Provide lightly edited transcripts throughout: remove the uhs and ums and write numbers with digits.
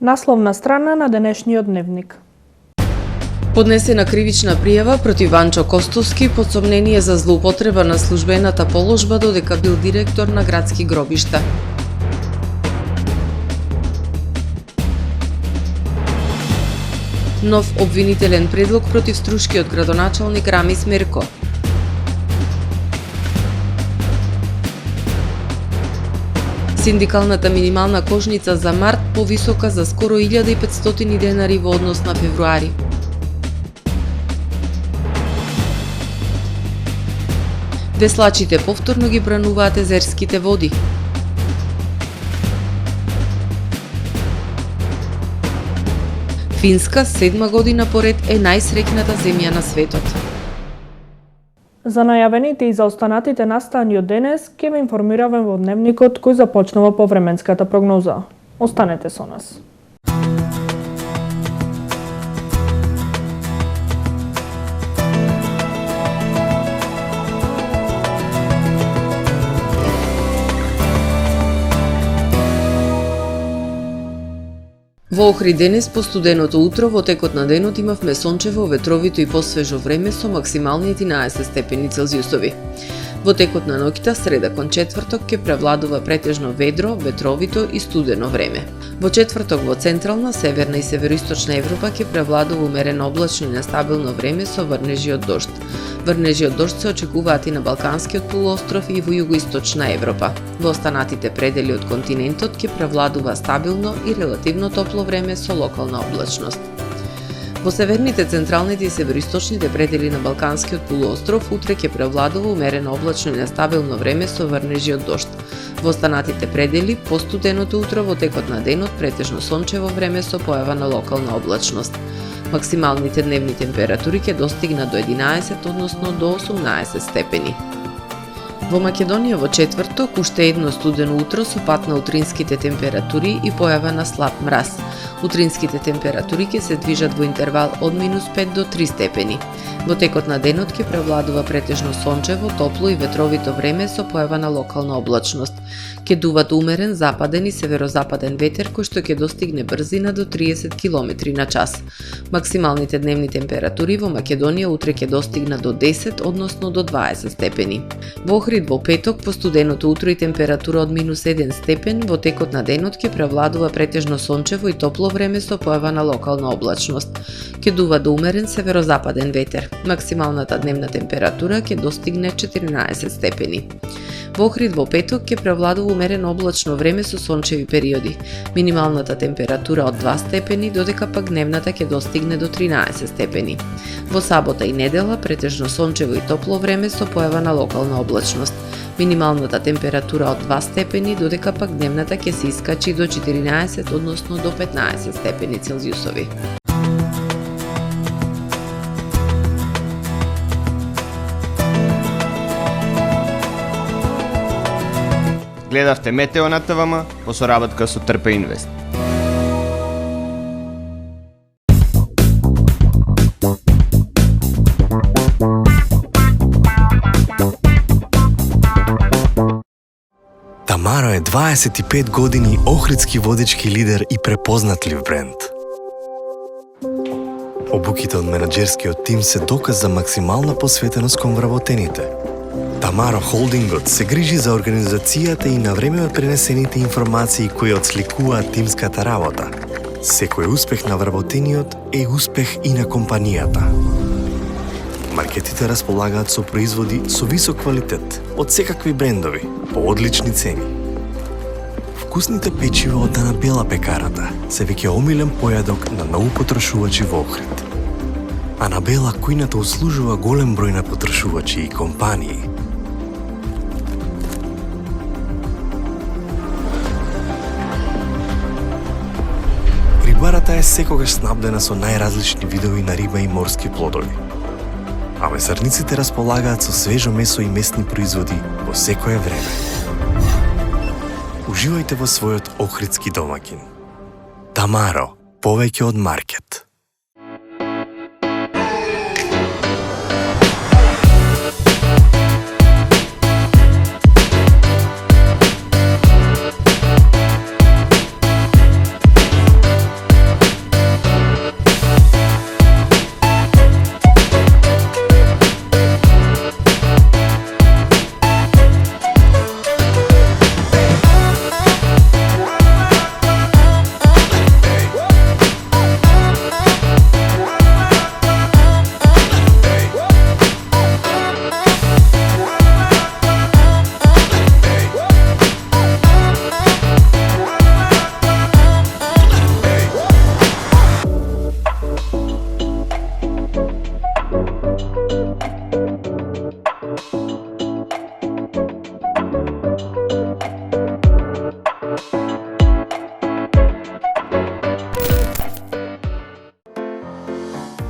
Насловна страна на денешниот дневник. Поднесена кривична пријава против Ванчо Костовски под сомнение за злоупотреба на службената положба додека бил директор на градски гробишта. Нов обвинителен предлог против струшкиот градоначалник Рамис Мерко. Синдикалната минимална кошница за март повисока за скоро 1500 денари во однос на февруари. Веслачите повторно ги брануваат езерските води. Финска 7 година поред е најсреќната земја на светот. За најавените и за останатите настани од денес ќе ве информираваме во дневникот кој започнува повременската прогноза. Останете со нас. Во Охрид денес по студеното утро во текот на денот имавме сончево, ветровито и посвежо време со максимални 11 степени Целзиусови. Во текот на ноќта, среда кон четврток, ќе превладува претежно ведро, ветровито и студено време. Во четврток во централна, северна и североисточна Европа ќе превладува умерено облачно и нестабилно време со врнежи од дожд. Врнежи од дожд се очекуваат и на Балканскиот полуостров и во југоисточна Европа. Во останатите предели од континентот ќе превладува стабилно и релативно топло време со локална облачност. Во северните, централните и североисточните предели на Балканскиот полуостров утре ќе превладува умерено облачно и нестабилно време со врнежи од дожд. Во останатите предели, по студеното утро во текот на денот претежно сончево време со појава на локална облачност. Максималните дневни температури ќе достигнат до 11, односно до 18 степени. Во Македонија во четврток уште едно студено утро со пат на утринските температури и појава на слаб мраз. Утринските температури ќе се движат во интервал од -5 до 3 степени. Во текот на денот ќе превладува претежно сончево, топло и ветровито време со појава на локална облачност. Ќе дуват умерен западен и северозападен ветер кој што ќе достигне брзина до 30 км на час. Максималните дневни температури во Македонија утре ќе достигнат до 10, односно до 20 степени. Во Охрид во петок по студеното утро и температура од -1 степен, во текот на денот ќе превладува претежно сончево и топло време со појава на локална облачност. Ќе дува до умерен северозападен ветер. Максималната дневна температура ќе достигне 14 степени. Во Охрид во петок ќе превладува умерено облачно време со сончеви периоди. Минималната температура од 2 степени, додека пак дневната ќе достигне до 13 степени. Во сабота и недела претежно сончево и топло време со појава на локална облачност. Минималната температура од 2 степени, додека пак дневната ќе се искачи до 14, односно до 15 степени Целзиусови. Гледавте Метео на ТВМ по соработка со Трпе Инвест. Тамаро е 25 години охридски водечки лидер и препознатлив бренд. Обуките од менаџерскиот тим се доказ за максимална посветеност кон вработените. Тамаро Холдингот се грижи за организацијата и на време пренесените информации кои отсликуваат тимската работа. Секој успех на вработениот е успех и на компанијата. Маркетите располагаат со производи со висок квалитет од секакви брендови по одлични цени. Вкусните печива од Дана Бела пекарата се веќе омилен појадок на многу потрошувачи во Охрид. Анабела кујната услужува голем број на потрошувачи и компании. Рибарата е секогаш снабдена со најразлични видови на риба и морски плодови. А месарниците располагаат со свежо месо и месни производи во секое време. Уживајте во својот охридски домаќин. Тамаро, повеќе од маркет.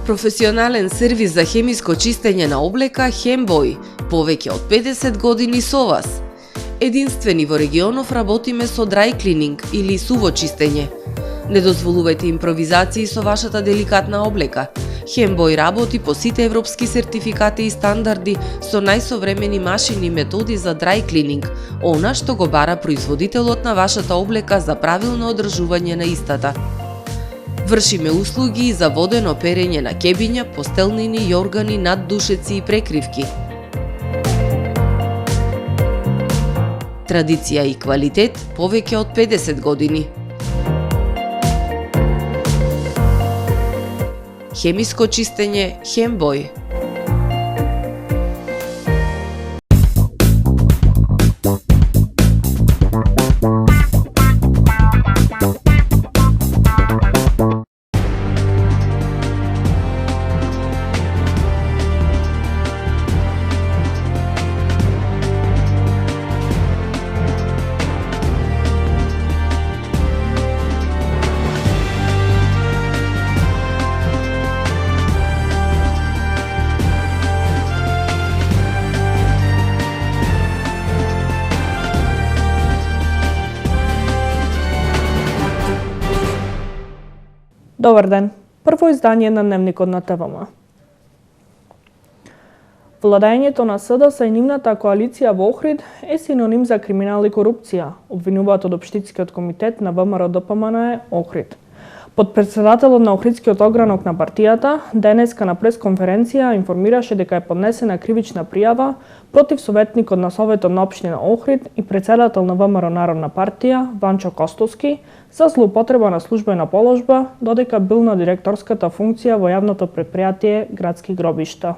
Професионален сервис за хемиско чистење на облека Хембој, повеќе од 50 години со вас. Единствени во регионов работиме со dry cleaning или суво чистење. Не дозволувајте импровизации со вашата деликатна облека. Хембој работи по сите европски сертификати и стандарди со најсовремени машини и методи за dry cleaning, она што го бара производителот на вашата облека за правилно одржување на истата. Вршиме услуги за водено перење на кебиња, постелнини, јоргани, наддушеци и прекривки. Традиција и квалитет повеќе од 50 години. Хемиско чистење Хембој. Добар ден. Прво издание на Дневникот на ТВМ. Владењето на СДС и нивната коалиција во Охрид е синоним за криминал и корупција, обвинуваат од Општинскиот комитет на ВМРО-ДПМН Охрид. Подпредседателот на Охридскиот огранок на партијата денеска на пресконференција информираше дека е поднесена кривична пријава против советникот на Советот на општина Охрид и председател на ВМРО Народна партија Ванчо Костовски за злоупотреба на службена положба, додека бил на директорската функција во јавното претпријатие Градски гробишта.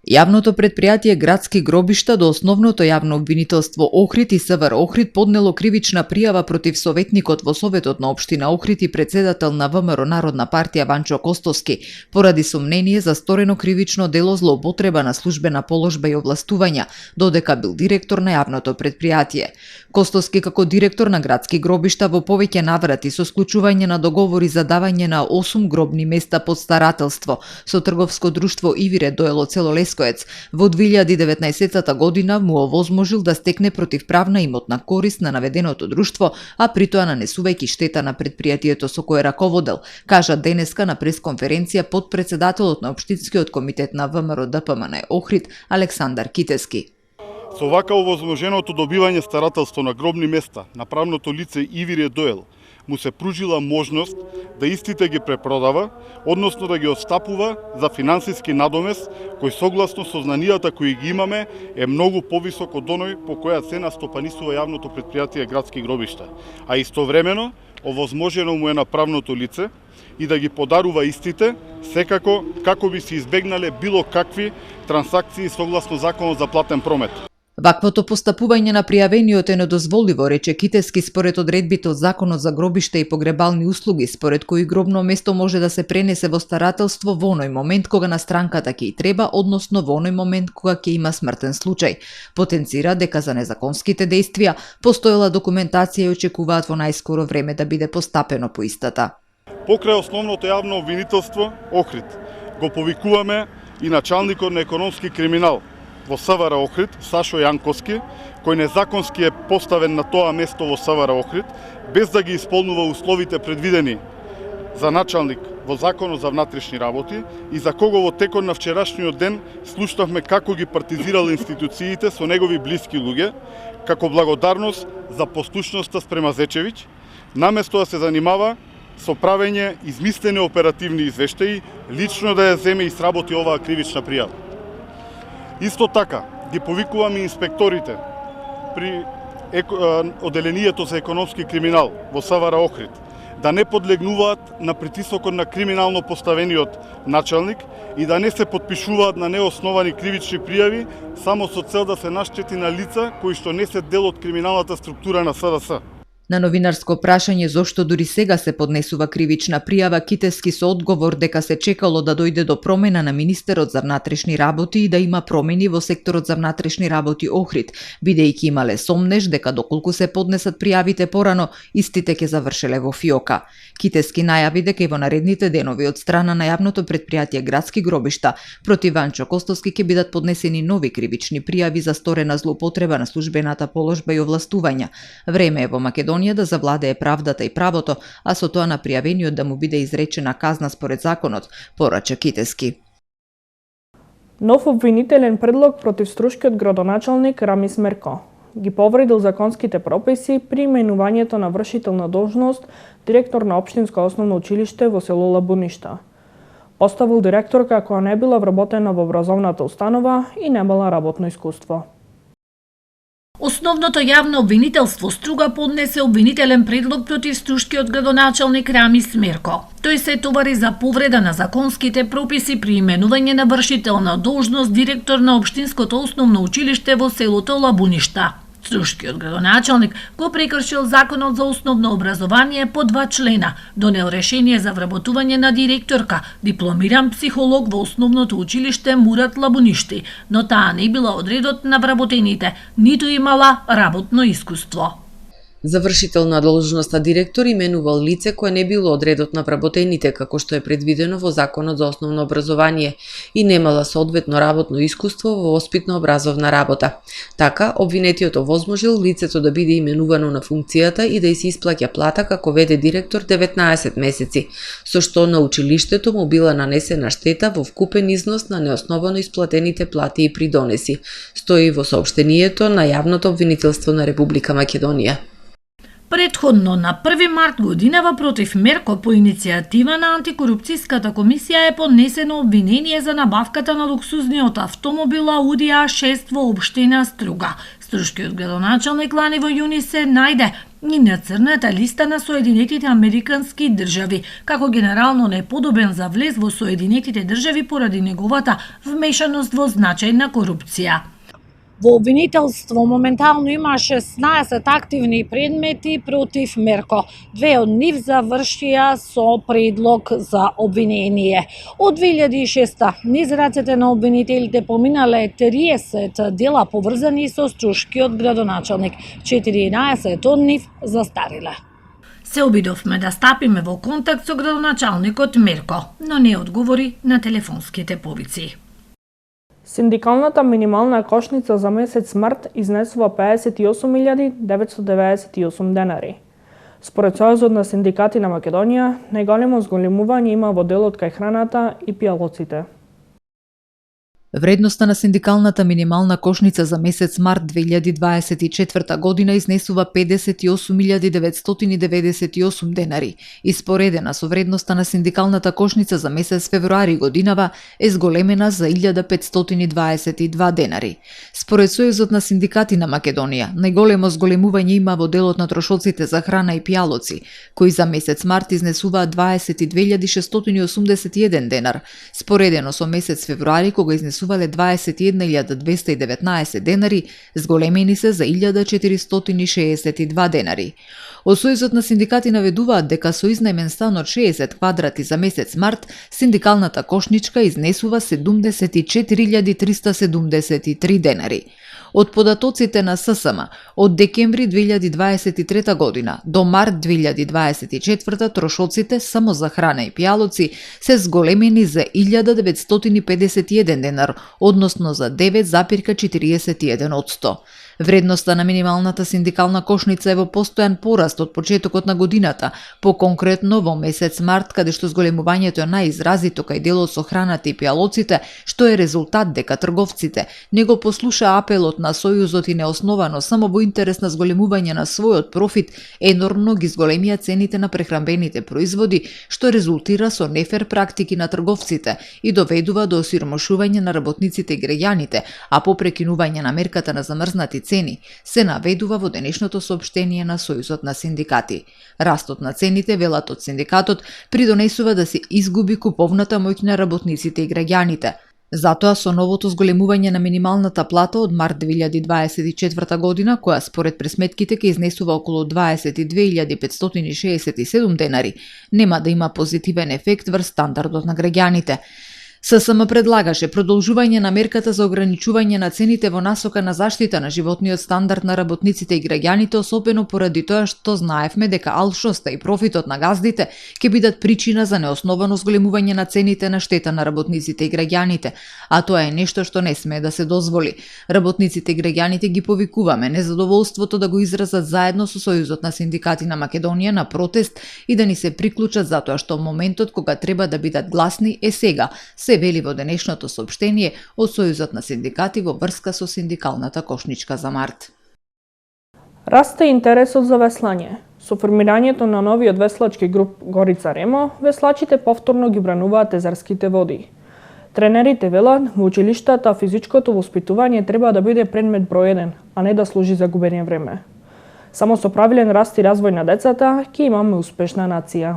Јавното претпријатие Градски гробишта до основното јавно обвинителство Охрид и СВР Охрид поднело кривична пријава против советникот во Советот на општина Охрид и председател на ВМРО Народна партија Ванчо Костовски поради сомнение за сторено кривично дело злоупотреба на службена положба и овластувања, додека бил директор на јавното претпријатие. Костовски како директор на Градски гробишта во повеќе наврати со склучување на договори за давање на 8 гробни места под старателство со трговско друштво Ивире Доело Целолеско во 2019 година му овозможил да стекне противправна имотна корист на наведеното друштво, а притоа нанесувајќи штета на предпријатието со кое раководел, кажа денеска на пресконференција подпредседателот на Општинскиот комитет на ВМРО-ДПМН Охрид Александар Китески. Со вака овозможеното добивање старателство на гробни места на правното лице Ивире Доел му се пружила можност да истите ги препродава, односно да ги отстапува за финансиски надомес, кој согласно сознанијата кои ги имаме е многу повисок од оној по која цена стопанисува јавното претпријатие Градски гробишта, а истовремено овозможено му е на правното лице и да ги подарува истите, секако како би се избегнале било какви трансакции согласно Законот за платен промет. Ваквото постапување на пријавениот е недозволиво, рече Китески, според одредбите од Законот за гробиште и погребални услуги, според кои гробно место може да се пренесе во старателство во оној момент кога на странката ќе и треба, односно во оној момент кога ќе има смртен случај. Потенцира дека за незаконските дејствија постоела документација и очекуваат во најскоро време да биде постапено по истата. Покрај основното јавно обвинителство Охрид го повикуваме и началникот на економски криминал во СВР Охрид, Сашо Јанковски, кој незаконски е поставен на тоа место во СВР Охрид, без да ги исполнува условите предвидени за началник во Законот за внатрешни работи и за кого во текот на вчерашниот ден слушнавме како ги партизирал институциите со негови блиски луѓе, како благодарност за послушноста спрема Зечевиќ, наместо да се занимава со правење измислени оперативни извештаи, лично да ја земе и сработи оваа кривична пријава. Исто така, ги повикуваме инспекторите при Оделението за економски криминал во СВР Охрид да не подлегнуваат на притисокот на криминално поставениот началник и да не се подпишуваат на неосновани кривични пријави само со цел да се наштети на лица кои што не се дел од криминалната структура на СДС. На новинарско прашање зошто дури сега се поднесува кривична пријава, Китески со одговор дека се чекало да дојде до промена на министерот за внатрешни работи и да има промени во секторот за внатрешни работи Охрид, бидејќи имале сомнеж дека доколку се поднесат пријавите порано, истите ќе завршеле во фиока. Китески најави дека и во наредните денови од страна на јавното претпријатие Градски гробишта против Ванчо Костовски ќе бидат поднесени нови кривични пријави за сторена злоупотреба на службената положба и овластувања. Време е во Македонија да завладее правдата и правото, а со тоа на пријавениот да му биде изречена казна според законот, порача Китески. Нов обвинителен предлог против струшкиот градоначалник Рамис Мерко ги повредил законските прописи при именувањето на вршител на должност директор на Општинско основно училиште во село Лабуништа. Поставил директорка која не била вработена во образовната установа и немала работно искуство. Основното јавно обвинителство Струга поднесе обвинителен предлог против струшкиот градоначалник Рамис Мерко. Тој се товари за повреда на законските прописи при именување на вршител на должност директор на Општинското основно училиште во селото Лабуништа. Струшкиот градоначалник го прекршил законот за основно образование по 2 члена, донел решение за вработување на директорка, дипломиран психолог во основното училиште Мурат Лабуништи, но таа не била од редот на вработените, ниту имала работно искуство. Завршител на должноста директор именувал лице кое не било од редот на вработените, како што е предвидено во Законот за основно образование и немала соодветно работно искуство во воспитно-образовна работа. Така, обвинетиот овозможил лицето да биде именувано на функцијата и да ѝ се исплаќа плата како веде директор 19 месеци, со што на училиштето му била нанесена штета во вкупен износ на неосновано исплатените плати и придонеси, стои во соопштението на јавното обвинителство на Република Македонија. Предходно на 1 март годинава против Мерко по иницијатива на антикорупцијската комисија е поднесено обвинение за набавката на луксузниот автомобил Audi A6 во општина Струга. Струшкиот градоначалник лани во јуни се најде и на црната листа на Соединетите Американски држави, како генерално неподобен за влез во Соединетите држави поради неговата вмешаност во значајна корупција. Во обвинителство моментално има 16 активни предмети против Мерко. 2 од нив завршија со предлог за обвинение. Од 2006 низ рацете на обвинителите поминале 30 дела поврзани со струшкиот градоначалник. 14 од нив застариле. Се обидовме да стапиме во контакт со градоначалникот Мерко, но не одговори на телефонските повици. Синдикалната минимална кошница за месец март изнесува 58.998 денари. Според Сојузот на синдикати на Македонија, најголемо зголемување има во делот кај храната и пијалоците. Вредноста на синдикалната минимална кошница за месец март 2024 година изнесува 58.998 денари. Испоредена со вредноста на синдикалната кошница за месец февруари годинава е зголемена за 1.522 денари. Според Сојузот на синдикати на Македонија, најголемо зголемување има во делот на трошоците за храна и пијалоци, кои за месец март изнесуваат 22.681 денар, споредено со месец февруари кога изнесувале 21.219 денари, зголемени се за 1.462 денари. Од Сојузот на синдикати наведуваат дека со изнајмен стан од 60 квадрати за месец март, синдикалната кошничка изнесува 74.373 денари. Од податоците на ССМ од декември 2023 година до март 2024 трошоците само за храна и пијалоци се зголемени за 1951 денар, односно за 9,41%. Вредноста на минималната синдикална кошница е во постојан пораст од почетокот на годината, поконкретно во месец март, каде што зголемувањето е најизразито кај делот со храната и пијалоците, што е резултат дека трговците не го послуша апелот на Сојузот и неосновано само во интерес на зголемување на својот профит, енормно ги зголемија цените на прехранбените производи, што резултира со нефер практики на трговците и доведува до осиромашување на работниците и граѓаните, а по прекинување на мерката на замрзнати цени, се наведува во денешното соопштение на Сојузот на синдикати. Растот на цените, велат од синдикатот, придонесува да се изгуби куповната моќ на работниците и граѓаните. Затоа со новото зголемување на минималната плата од март 2024 година, која според пресметките ќе изнесува околу 22.567 денари, нема да има позитивен ефект врз стандардот на граѓаните. ССМ предлагаше продолжување на мерката за ограничување на цените во насока на заштита на животниот стандард на работниците и граѓаните, особено поради тоа што знаевме дека алшоста и профитот на газдите ќе бидат причина за неосновано зголемување на цените на штета на работниците и граѓаните, а тоа е нешто што не смее да се дозволи. Работниците и граѓаните ги повикуваме незадоволството да го изразат заедно со Сојузот на синдикати на Македонија на протест и да ни се приклучат затоа што моментот кога треба да бидат гласни е сега, се вели во денешното соопштение од Сојузот на синдикати во врска со синдикалната кошничка за март. Расте интересот за веслање. Со формирањето на новиот веслачки груп Горица Ремо, веслачите повторно ги брануваат езерските води. Тренерите велат, во училиштата физичкото воспитување треба да биде предмет број 1, а не да служи за губење време. Само со правилен раст и развој на децата ќе имаме успешна нација.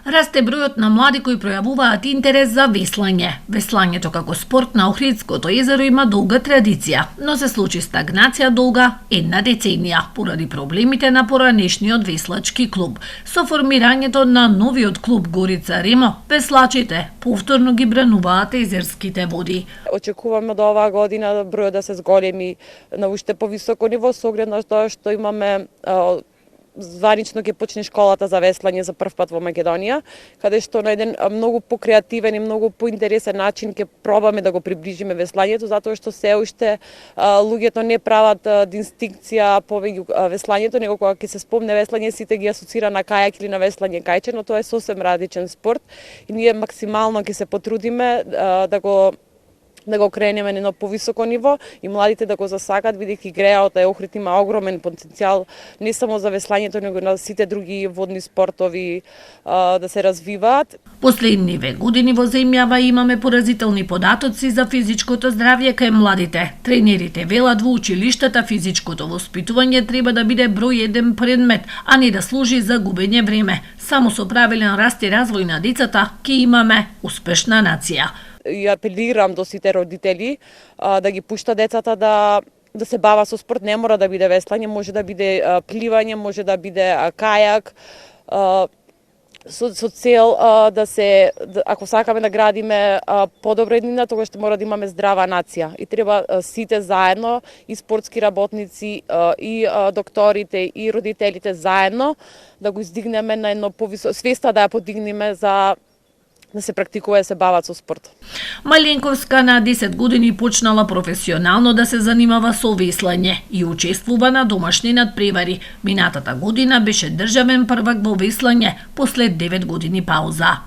Расте бројот на млади кои пројавуваат интерес за веслање. Веслањето како спорт на Охридското езеро има долга традиција, но се случи стагнација долга една деценија поради проблемите на поранешниот веслачки клуб. Со формирањето на новиот клуб Горица Ремо, веслачите повторно ги брануваат езерските води. Очекуваме до оваа година бројот да се зголеми на уште повисоко ниво со оглед на тоа што имаме званично ќе почне школата за веслање за прв пат во Македонија, каде што на еден многу покреативен и многу поинтересен начин ќе пробаме да го приближиме веслањето, затоа што се уште луѓето не прават дистинкција повеќе веслањето, него кога ќе се спомне веслање сите ги асоцира на кајак или на веслање кајче, но тоа е сосем различен спорт и ние максимално ќе се потрудиме да го кренеме на едно повисоко ниво и младите да го засакат, бидејќи греаот е Охрид има огромен потенцијал не само за веслањето, него и на сите други водни спортови да се развиваат. Последни 2 години во земјава имаме поразителни податоци за физичкото здравје кај младите. Тренерите велат во училиштата физичкото воспитување треба да биде број 1 предмет, а не да служи за губење време. Само со правилен раст и развој на децата ќе имаме успешна нација. И апелирам до сите родители да ги пушта децата да се бава со спорт, не мора да биде веслање, може да биде пливање, може да биде кајак, со цел ако сакаме да градиме подобра еднина, тогаш ще мора да имаме здрава нација. И треба сите заедно, и спортски работници, и докторите, и родителите заедно, да го издигнеме на едно повисоко, свеста да ја подигнеме за да се практикува, да се бават со спорт. Маленковска на 10 години почнала професионално да се занимава со веслање и учествува на домашни надпревари. Минатата година беше државен првак во веслање после 9 години пауза.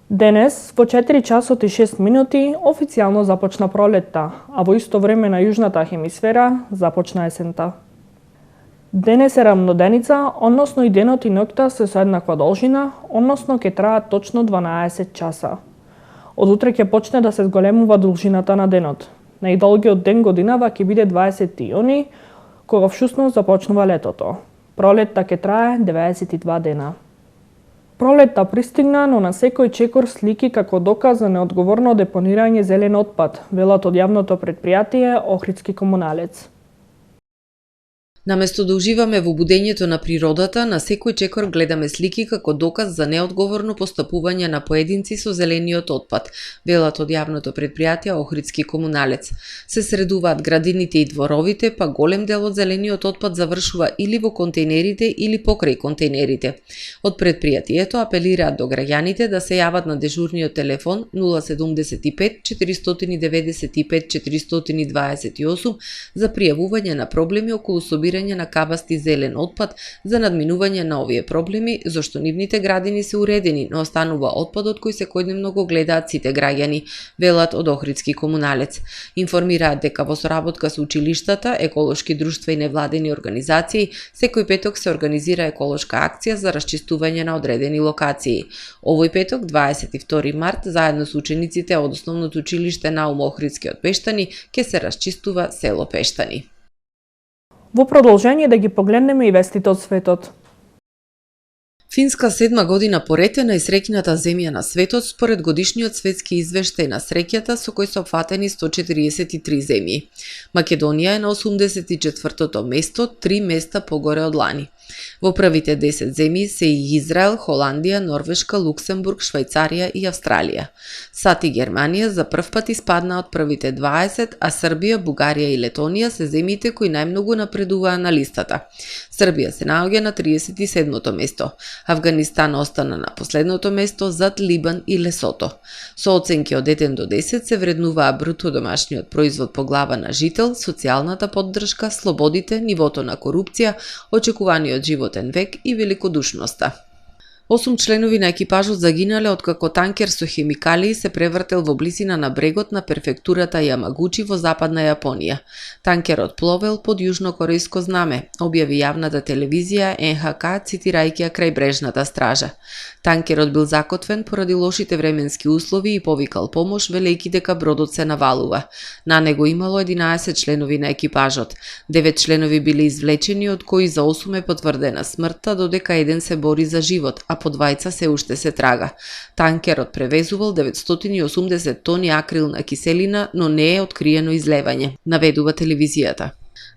Денес, во 4 часот и 6 минути, официјално започна пролетта, а во исто време на јужната хемисфера започна есента. Денес е рамноденица, односно и денот и ноќта се со еднаква должина, односно ќе траат точно 12 часа. Од утре ќе почне да се зголемува должината на денот. Најдолгиот ден годинава ќе биде 20 јуни, кога всушност започнува летото. Пролетта ќе трае 92 дена. Пролетта пристигна, но на секој чекор слики како доказ за неодговорно депонирање зелен отпад, велат од јавното претпријатие Охридски комуналец. Наместо да уживаме во будењето на природата, на секој чекор гледаме слики како доказ за неодговорно постапување на поединци со зелениот отпад, велат од јавното претпријатие Охридски комуналец. Се средуваат градините и дворовите, па голем дел од зелениот отпад завршува или во контейнерите или покрај контейнерите. Од претпријатието апелираат до граѓаните да се јават на дежурниот телефон 075 495 428 за пријавување на проблеми околу собирање на кабасти зелен отпад за надминување на овие проблеми, зашто нивните градини се уредени, но останува отпадот кој секојдневно го гледаат сите граѓани, велат од Охридски комуналец. Информираат дека во соработка со училиштата, еколошки друштва и невладени организации, секој петок се организира еколошка акција за расчистување на одредени локации. Овој петок, 22 март, заедно со учениците од основното училиште Наум Охридски од Пештани, ќе се расчистува село Пештани. Во продолжение да ги погледнеме и вестите од светот. Финска 7 година поред е најсреќната земја на светот според годишниот светски извештај на среќата со кој се опфатени 143 земји. Македонија е на 84-то место, 3 места погоре од лани. Во првите 10 земји се и Израел, Холандија, Норвешка, Луксембург, Швајцарија и Австралија. САД и Германија за прв пат испадна од првите 20, а Србија, Бугарија и Летонија се земјите кои најмногу напредуваа на листата. Србија се наоѓа на 37-то место. Авганистан остана на последното место зад Либан и Лесото. Со оценки од 1 до 10 се вреднуваа бруто домашниот производ по глава на жител, социјалната поддршка, слободите, нивото на корупција, очекуваниот животен век и великодушноста. 8 членови на екипажот загинале откако танкер со хемикалии се превртел во близина на брегот на префектурата Јамагучи во западна Јапонија. Танкерот пловел под јужнокорејско знаме, објави јавната телевизија НХК цитирајќи ја крајбрежната стража. Танкерот бил закотвен поради лошите временски услови и повикал помош велејќи дека бродот се навалува. На него имало 11 членови на екипажот. 9 членови биле извлечени, од кои за 8 е потврдена смртта, додека еден се бори за живот, а по двајца се уште се трага. Танкерот превезувал 980 тони акрилна киселина, но не е откриено излевање, наведува телевизијата.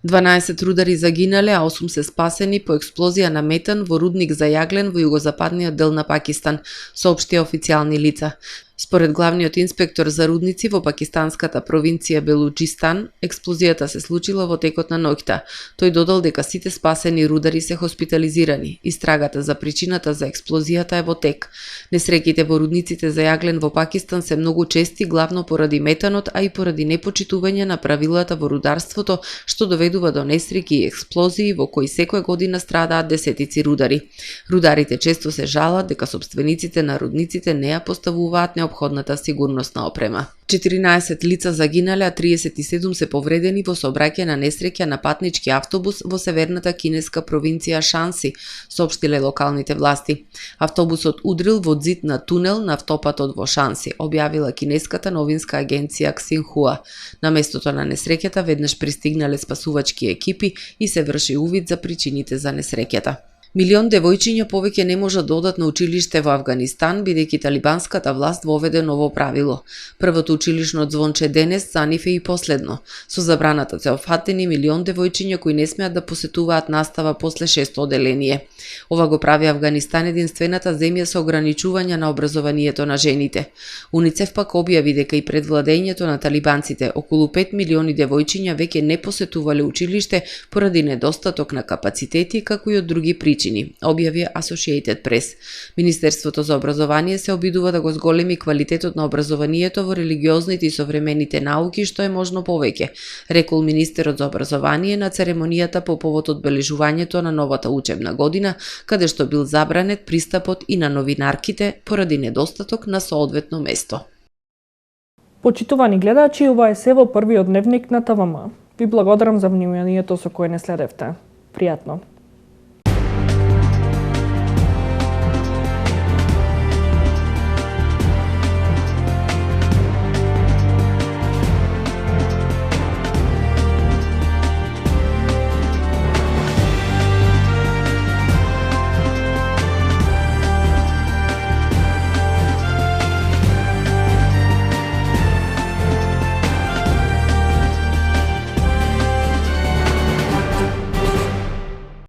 12 рудари загинале, а 8 се спасени по експлозија на метан во рудник за јаглен во југозападниот дел на Пакистан, соопштија официјални лица. Според главниот инспектор за рудници во пакистанската провинција Белуџистан, експлозијата се случила во текот на ноќта. Тој додал дека сите спасени рудари се хоспитализирани. Истрагата за причината за експлозијата е во тек. Несреќите во рудниците за јаглен во Пакистан се многу чести, главно поради метанот, а и поради непочитување на правилата во рударството, што доведува до несреќи и експлозии во кои секоја година страдаат десетици рудари. Рударите често се жалат дека сопствениците на рудниците не ја поставуваат неопходната сигурносна опрема. 14 лица загинале, а 37 се повредени во сообраќајна несреќа на патнички автобус во северната кинеска провинција Шанси, соопштиле локалните власти. Автобусот удрил во зид на тунел на автопатот во Шанси, објавила кинеската новинска агенција Ксинхуа. На местото на несреќата веднаш пристигнале спасувачки екипи и се врши увид за причините за несреќата. Милион девојчиња повеќе не можат да одат на училиште во Авганистан, бидејќи талибанската власт воведе ново правило. Првото училишно звонче денес, за нив е и последно. Со забраната се опфатени милион девојчиња кои не смеат да посетуваат настава после 6-то оделение. Ова го прави Авганистан единствената земја со ограничување на образованието на жените. УНИЦЕФ пак објави дека и пред владењето на талибанците околу 5 милиони девојчиња веќе не посетувале училиште поради недостаток на капацитети, како и од други причини, објави Associated Press. Министерството за образование се обидува да го зголеми квалитетот на образованието во религиозните и современите науки што е можно повеќе, рекол министерот за образование на церемонијата по повод одбележувањето на новата учебна година, каде што бил забранет пристапот и на новинарките поради недостаток на соодветно место. Почитувани гледачи, ова е се во првиот дневник на ТВМ. Ви благодарам за вниманието со кое не следевте. Пријатно.